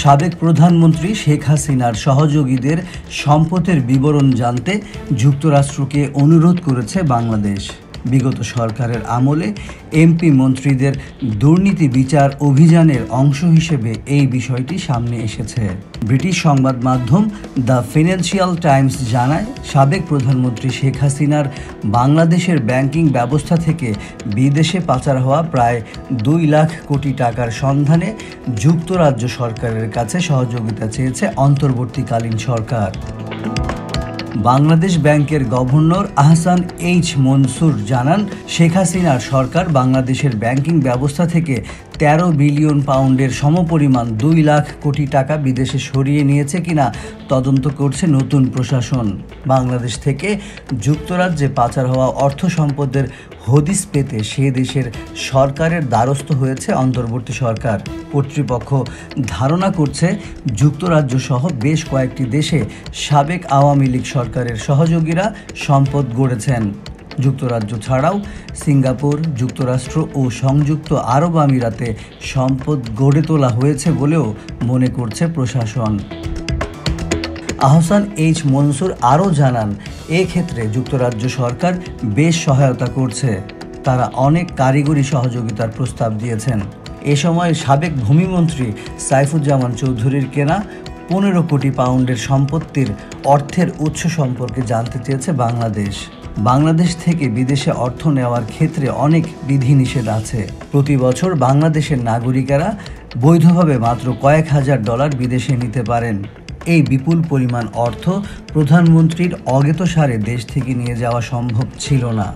সাবেক প্রধানমন্ত্রী শেখ হাসিনার সহযোগীদের সম্পদের বিবরণ জানতে যুক্তরাষ্ট্রকে অনুরোধ করেছে বাংলাদেশ। বিগত সরকারের আমলে এমপি মন্ত্রীদের দুর্নীতি বিচার অভিযানের অংশ হিসেবে এই বিষয়টি সামনে এসেছে। ব্রিটিশ সংবাদ মাধ্যম দ্য ফিনান্সিয়াল টাইমস জানায়, সাবেক প্রধানমন্ত্রী শেখ হাসিনার বাংলাদেশের ব্যাংকিং ব্যবস্থা থেকে বিদেশে পাচার হওয়া প্রায় 2 লাখ কোটি টাকার সন্ধানে যুক্তরাজ্য সরকারের কাছে সহযোগিতা চেয়েছে অন্তর্বর্তীকালীন সরকার। বাংলাদেশ ব্যাংকের গভর্নর আহসান এইচ মনসুর জানান, শেখ হাসিনার সরকার বাংলাদেশের ব্যাংকিং ব্যবস্থা থেকে 13 বিলিয়ন পাউন্ডের সমপরিমাণ 2 লাখ কোটি টাকা বিদেশে সরিয়ে নিয়েছে কিনা তদন্ত করছে নতুন প্রশাসন। বাংলাদেশ থেকে যুক্তরাজ্যে পাচার হওয়া অর্থ সম্পদের হদিস পেতে সে দেশের সরকারের দ্বারস্থ হয়েছে অন্তর্বর্তী সরকার। কর্তৃপক্ষ ধারণা করছে যুক্তরাজ্য সহ বেশ কয়েকটি দেশে সাবেক আওয়ামী লীগ সরকারের সহযোগীরা সম্পদ গড়েছেন। যুক্তরাজ্য ছাড়াও সিঙ্গাপুর, যুক্তরাষ্ট্র ও সংযুক্ত আরব আমিরাতে সম্পদ গড়ে তোলা হয়েছে বলেও মনে করছে প্রশাসন। আহসান এইচ মনসুর আরও জানান, এক্ষেত্রে যুক্তরাজ্য সরকার বেশ সহায়তা করছে। তারা অনেক কারিগরি সহযোগিতার প্রস্তাব দিয়েছেন। এ সময় সাবেক ভূমিমন্ত্রী সাইফুজ্জামান চৌধুরীর কেনা 15 কোটি পাউন্ডের সম্পত্তির অর্থের উৎস সম্পর্কে জানতে চেয়েছে বাংলাদেশ। বাংলাদেশ থেকে বিদেশে অর্থ নেওয়ার ক্ষেত্রে অনেক বিধিনিষেধ আছে। প্রতি বছর বাংলাদেশের নাগরিকেরা বৈধভাবে মাত্র কয়েক হাজার ডলার বিদেশে নিতে পারেন। এই বিপুল পরিমাণ অর্থ প্রধানমন্ত্রীর অজ্ঞাতসারে দেশ থেকে নিয়ে যাওয়া সম্ভব ছিল না।